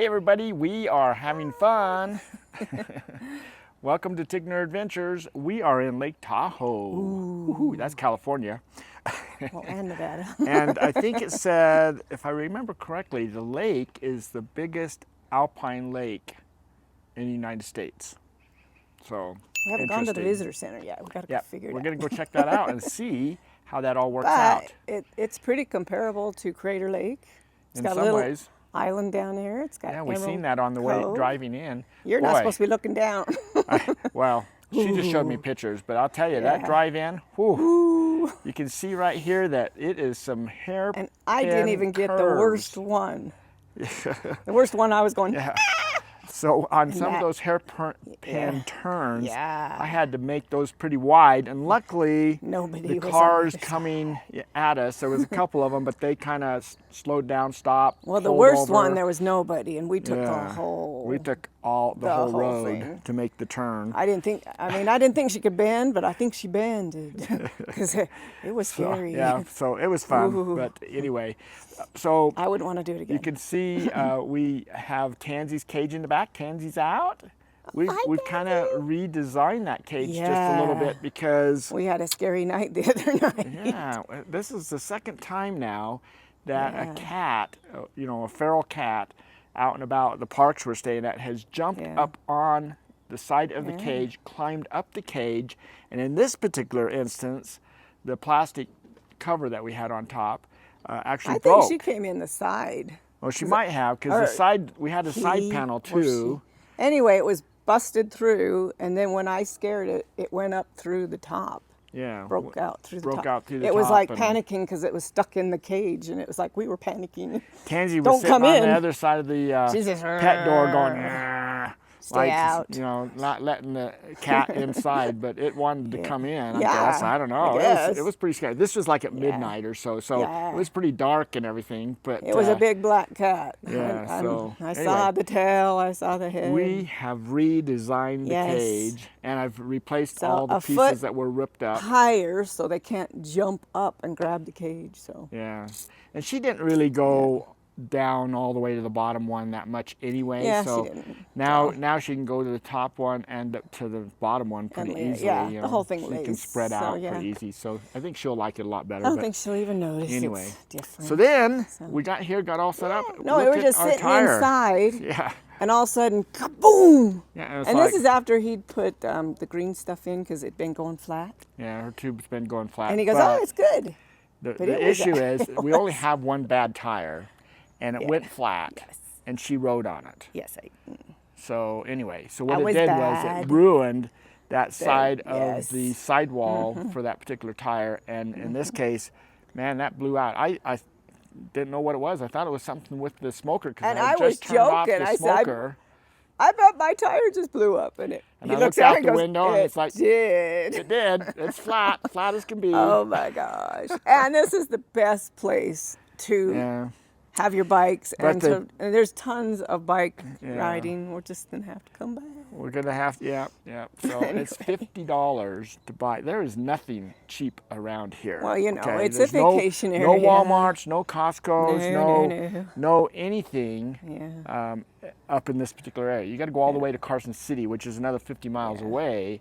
Hey everybody, we are having fun. Welcome to Tigner Adventures. We are in Lake Tahoe. Ooh, that's California. Well, and Nevada. And I think it said, if I remember correctly, the lake is the biggest alpine lake in the United States. So, We haven't gone to the visitor center yet. We've got to go figure it out. We're going to go check that out and see how that all works But out. it's pretty comparable to Crater Lake. It's In got some a little ways. island down there. It's got Yeah, we've Emerald seen that on the way Cove. driving in. You're not supposed to be looking down. Well, she just showed me pictures, but I'll tell you, that drive-in, whew, you can see right here that it is some hairpin And I didn't even get the worst one. The worst one I was going, yeah. So on some of those hairpin turns, I had to make those pretty wide, and luckily the cars coming at us, there was a couple of them, but they kind of slowed down, stopped. Well, the worst one, there was nobody, and we took the whole. We took the whole road thing to make the turn. I didn't think she could bend, but I think she bended because it was scary. So it was fun. Ooh. But anyway, so I wouldn't want to do it again. You can see we have Tansy's cage in the back. Tansy's out. We've kind of redesigned that cage just a little bit because we had a scary night the other night. Yeah, this is the second time now that a cat, a feral cat, out and about the parks we're staying at, has jumped up on the side of the cage, climbed up the cage, and in this particular instance, the plastic cover that we had on top actually broke. I think she came in the side. Well, she might have, because we had a side panel too. Anyway, it was busted through, and then when I scared it, it went up through the top. Yeah. Broke out through the top. It was like panicking because it was stuck in the cage, and it was like we were panicking. Tansy was sitting on the other side of the pet door going, stay out. Not letting the cat inside, but it wanted to come in, I guess. I don't know. It was pretty scary. This was like at midnight or so, so it was pretty dark and everything. But it was a big black cat. Yeah, I saw the tail, I saw the head. We have redesigned the cage, and I've replaced all the pieces that were ripped up. Higher, so they can't jump up and grab the cage. So yeah, and she didn't really go down all the way to the bottom one that much anyway. Yeah, so she didn't. now she can go to the top one and to the bottom one pretty easily. Yeah, the whole thing she can spread out pretty easy. So I think she'll like it a lot better. I don't think she'll even notice. Anyway, it's different. So then we got all set up. No, we were just sitting inside. Yeah. And all of a sudden, kaboom! Yeah, and this is after he'd put the green stuff in because it'd been going flat. Yeah, her tube's been going flat. And he goes, "Oh, it's good." The issue is we only have one bad tire. And it went flat, and she rode on it. Yes. So anyway, so what it did was it ruined that side of the sidewall for that particular tire. And in this case, man, that blew out. I didn't know what it was. I thought it was something with the smoker because I just turned off the smoker. I thought my tire just blew up, and he looks out the window, and it's like, it did. It's flat as can be. Oh my gosh! And this is the best place to have your bikes, and there's tons of bike riding. We're just gonna have to come back. We're gonna have to, So anyway. It's $50 to buy. There is nothing cheap around here. Well, it's a vacation area. No Walmarts, no Costco's, no anything up in this particular area. You got to go all the way to Carson City, which is another 50 miles away,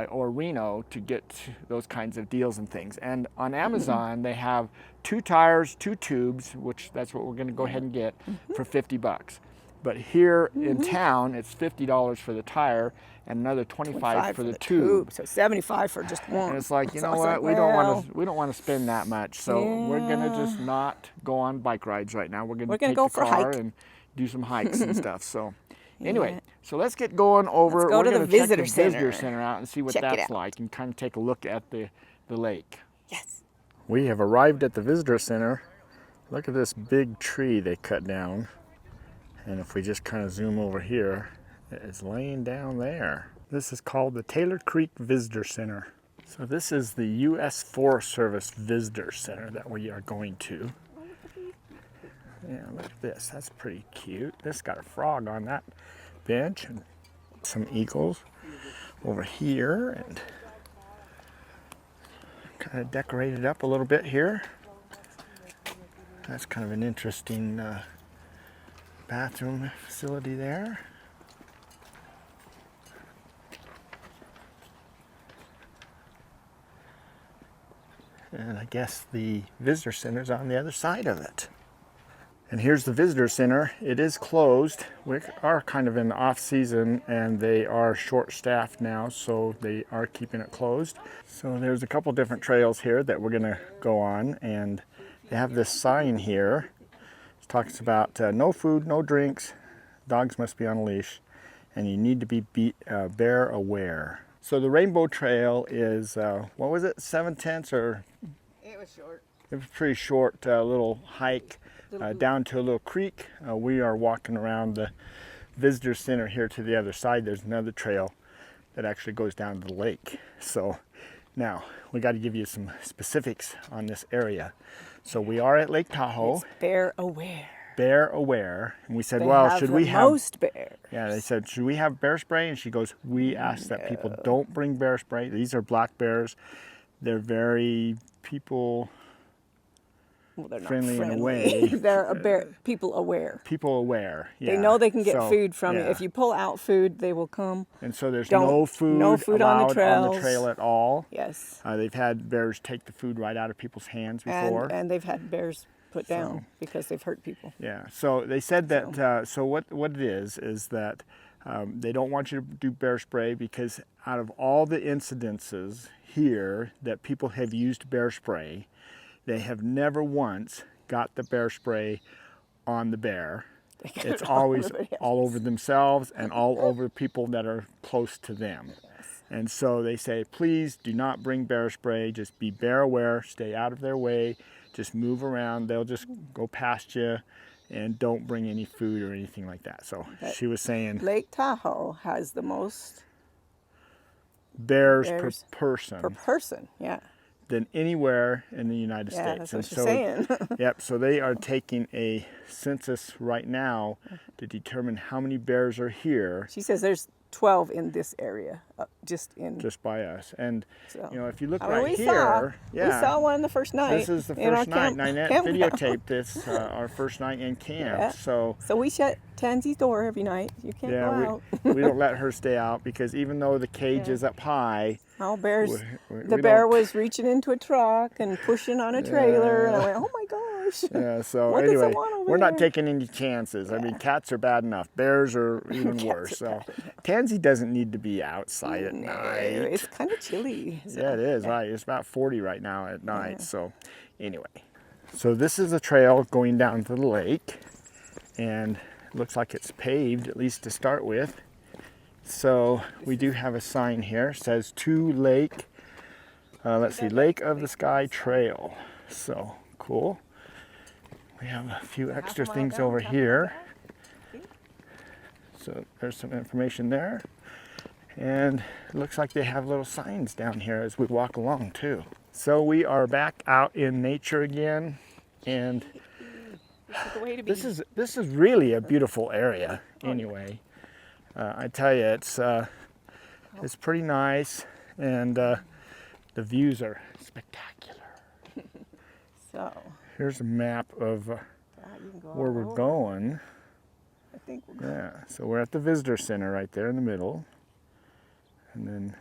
or Reno, to get those kinds of deals and things. And on Amazon, they have 2 tires, 2 tubes, which that's what we're going to go ahead and get for $50. But here in town, it's $50 for the tire and another $25 for the tube. So $75 for just one. And it's like, you know what? We don't want to spend that much. So we're gonna just not go on bike rides right now. We're gonna take the car and do some hikes and stuff. So anyway, so let's get going over. Let's go to the visitor center out and see what that's like, and kind of take a look at the lake. Yes. We have arrived at the visitor center. Look at this big tree they cut down. And if we just kind of zoom over here, it's laying down there. This is called the Taylor Creek Visitor Center. So this is the U.S. Forest Service Visitor Center that we are going to. Yeah, look at this. That's pretty cute. This got a frog on that bench and some eagles over here, and kind of decorated up a little bit here. That's kind of an interesting bathroom facility there. And I guess the visitor center's on the other side of it. And here's the visitor center. It is closed. We are kind of in the off season and they are short staffed now, so they are keeping it closed. So there's a couple different trails here that we're gonna go on, and they have this sign here. It talks about no food, no drinks, dogs must be on a leash, and you need to be bear aware. So the Rainbow Trail is, what was it, 7/10 or? It was short. It was a pretty short little hike down to a little creek. We are walking around the visitor center here to the other side. There's another trail that actually goes down to the lake. So now we got to give you some specifics on this area. So we are at Lake Tahoe. It's bear aware. Bear aware. And we said, They well, have should the we have most bears? Yeah, they said, should we have bear spray? And she goes, we ask that people don't bring bear spray. These are black bears. They're very people Well, friendly in a way. They're people aware. People aware, yeah. They know they can get So, food from yeah. it. If you pull out food, they will come. And so there's Don't- no food on the allowed on the trail at all. Yes. They've had bears take the food right out of people's hands before. And they've had bears put down because they've hurt people. Yeah, so they said that, so what it is that they don't want you to do bear spray because out of all the incidences here that people have used bear spray, they have never once got the bear spray on the bear. It's always all over themselves and all over people that are close to them. And so they say, please do not bring bear spray, just be bear aware, stay out of their way, just move around, they'll just go past you, and don't bring any food or anything like that. So she was saying Lake Tahoe has the most bears per person. Per person, yeah. Than anywhere in the United Yeah, States. that's what And she's so, saying. yep, so they are taking a census right now to determine how many bears are here. She says there's 12 in this area, just by us. And so, you know, if you look we here, we saw one the first night. This is the first night. Ninette videotaped this, our first night in camp. Yeah. So we shut Tansy's door every night. You can't go out. we don't let her stay out because even though the cage is up high, bears. The bear was reaching into a truck and pushing on a trailer, and I went, "Oh my gosh!" Yeah. So what anyway, does it want over we're not there? taking any chances. I mean, cats are bad enough. Bears are even worse. So Tansy doesn't need to be outside at night. It's kind of chilly. So. Yeah, it is. Right. It's about 40 right now at night. So anyway, so this is a trail going down to the lake, and it looks like it's paved at least to start with. So we do have a sign here. It says to Lake, let's see, Lake of the Sky Trail. So cool. We have a few extra things over here. So there's some information there. And it looks like they have little signs down here as we walk along too. So we are back out in nature again. And this is really a beautiful area anyway. I tell you, it's pretty nice, and the views are spectacular. So here's a map of where we're going. I think we're going. Yeah, so we're at the visitor center right there in the middle, and then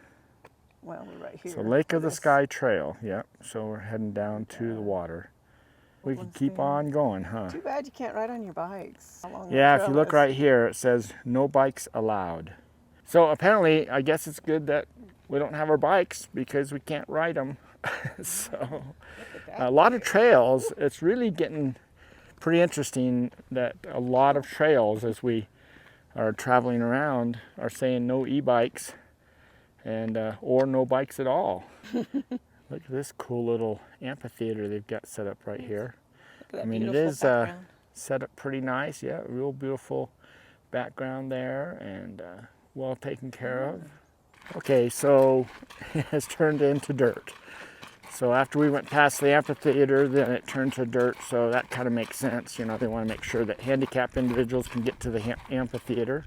we're right here. So Lake of the Sky Trail. Yep. So we're heading down to the water. We can keep on going, huh? Too bad you can't ride on your bikes. Yeah, if you look right here, it says no bikes allowed. So apparently, I guess it's good that we don't have our bikes because we can't ride them. So a lot of trails, it's really getting pretty interesting that a lot of trails as we are traveling around are saying no e-bikes and or no bikes at all. Look at this cool little amphitheater they've got set up right here. I mean, it is set up pretty nice. Yeah, real beautiful background there and well taken care of. Okay, so it has turned into dirt. So after we went past the amphitheater, then it turned to dirt, so that kind of makes sense. You know, they want to make sure that handicapped individuals can get to the amphitheater.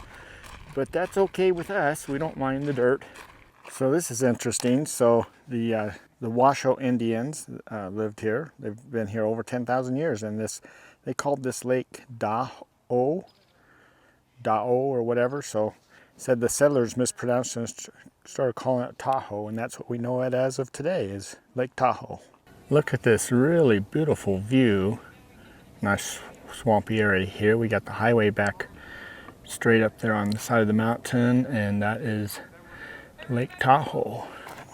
But that's okay with us. We don't mind the dirt. So this is interesting. So the Washoe Indians lived here. They've been here over 10,000 years, and they called this lake Tahoe, Tahoe or whatever. So said the settlers mispronounced and started calling it Tahoe, and that's what we know it as of today, is Lake Tahoe. Look at this really beautiful view. Nice swampy area here. We got the highway back straight up there on the side of the mountain, and that is Lake Tahoe.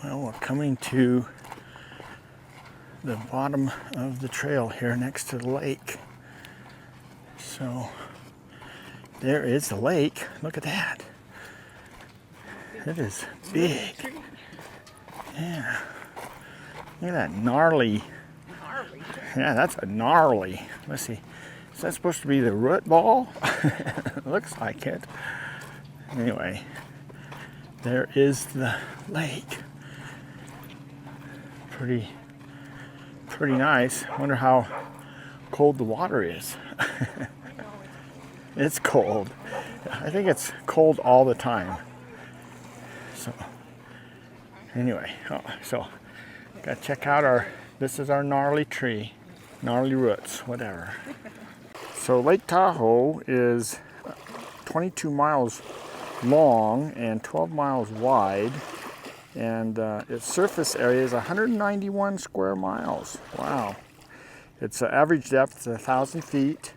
Well, we're coming to the bottom of the trail here next to the lake. So there is the lake. Look at that. It is big. Yeah. Look at that gnarly. Yeah, that's a gnarly. Let's see. Is that supposed to be the root ball? Looks like it. Anyway, there is the lake. Pretty nice. Wonder how cold the water is. It's cold. I think it's cold all the time. So anyway, so gotta check out this is our gnarly tree, gnarly roots, whatever. So Lake Tahoe is 22 miles long and 12 miles wide, and its surface area is 191 square miles. Wow. Its average depth is 1,000 feet,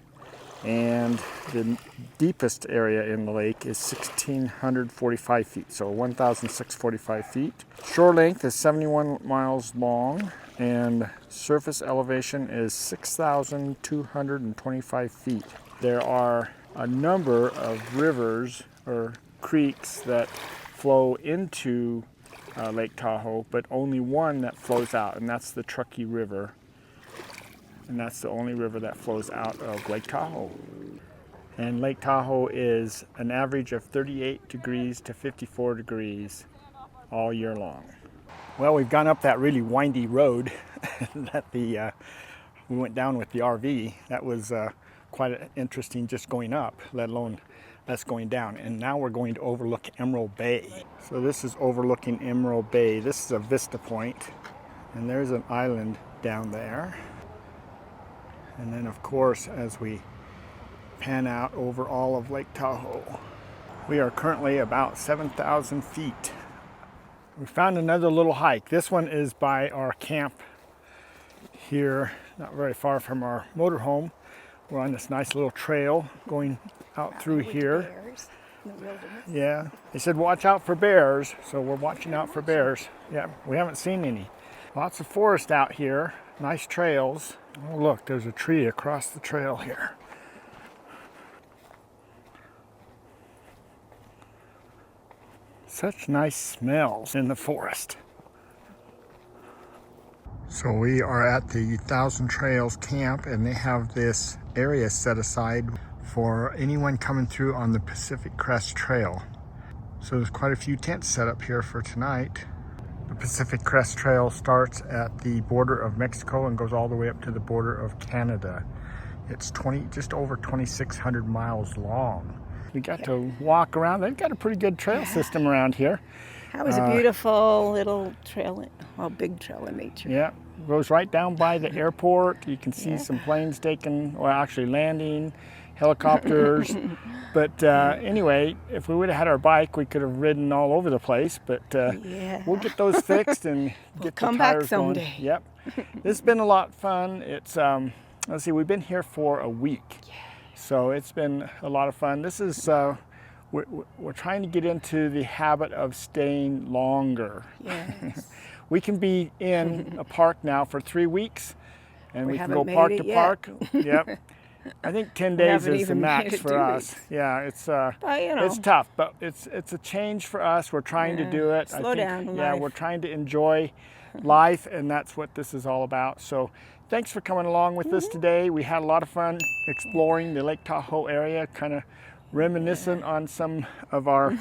and the deepest area in the lake is 1,645 feet, so 1,645 feet. Shore length is 71 miles long, and surface elevation is 6,225 feet. There are a number of rivers or creeks that flow into Lake Tahoe, but only one that flows out, and that's the Truckee River. And that's the only river that flows out of Lake Tahoe. And Lake Tahoe is an average of 38 degrees to 54 degrees all year long. Well, we've gone up that really windy road that we went down with the RV. That was quite interesting just going up, let alone us going down. And now we're going to overlook Emerald Bay. So this is overlooking Emerald Bay. This is a vista point, and there's an island down there. And then, of course, as we pan out over all of Lake Tahoe, we are currently about 7,000 feet. We found another little hike. This one is by our camp here, not very far from our motorhome. We're on this nice little trail going out through here. Bears in the wilderness. Yeah, they said watch out for bears, so we're watching out for bears. Yeah, we haven't seen any. Lots of forest out here, nice trails. Oh look, there's a tree across the trail here. Such nice smells in the forest. So we are at the Thousand Trails camp, and they have this area set aside for anyone coming through on the Pacific Crest Trail. So there's quite a few tents set up here for tonight. The Pacific Crest Trail starts at the border of Mexico and goes all the way up to the border of Canada. It's just over 2,600 miles long. We got to walk around. They've got a pretty good trail system around here. That was a beautiful little trail, big trail in nature. Yeah, goes right down by the airport. You can see some planes actually landing, helicopters. But anyway, if we would have had our bike, we could have ridden all over the place. But we'll get those fixed and get the tires going. Come back someday. Yep. This has been a lot of fun. It's let's see, we've been here for a week. Yeah. So it's been a lot of fun. This is we're trying to get into the habit of staying longer. Yes. We can be in a park now for 3 weeks, and we can go haven't park made to it yet. park. Yep. I think 10 days haven't is the even max made it for 2 us. weeks. Yeah, it's But, you know. it's tough, but it's a change for us. We're trying to do it. Slow down in Yeah, life. we're trying to enjoy life, and that's what this is all about. So thanks for coming along with us today. We had a lot of fun exploring the Lake Tahoe area, kind of reminiscent on some of our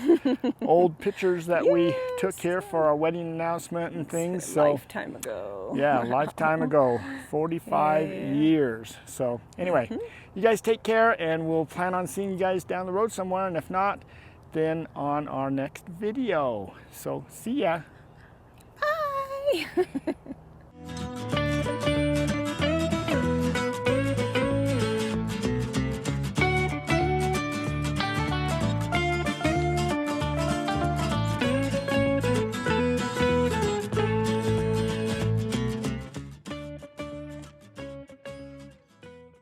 old pictures that we took here for our wedding announcement and things. So Lifetime ago. yeah, a lifetime ago, 45 years. So anyway, you guys take care, and we'll plan on seeing you guys down the road somewhere, and if not, then on our next video. So see ya. Bye.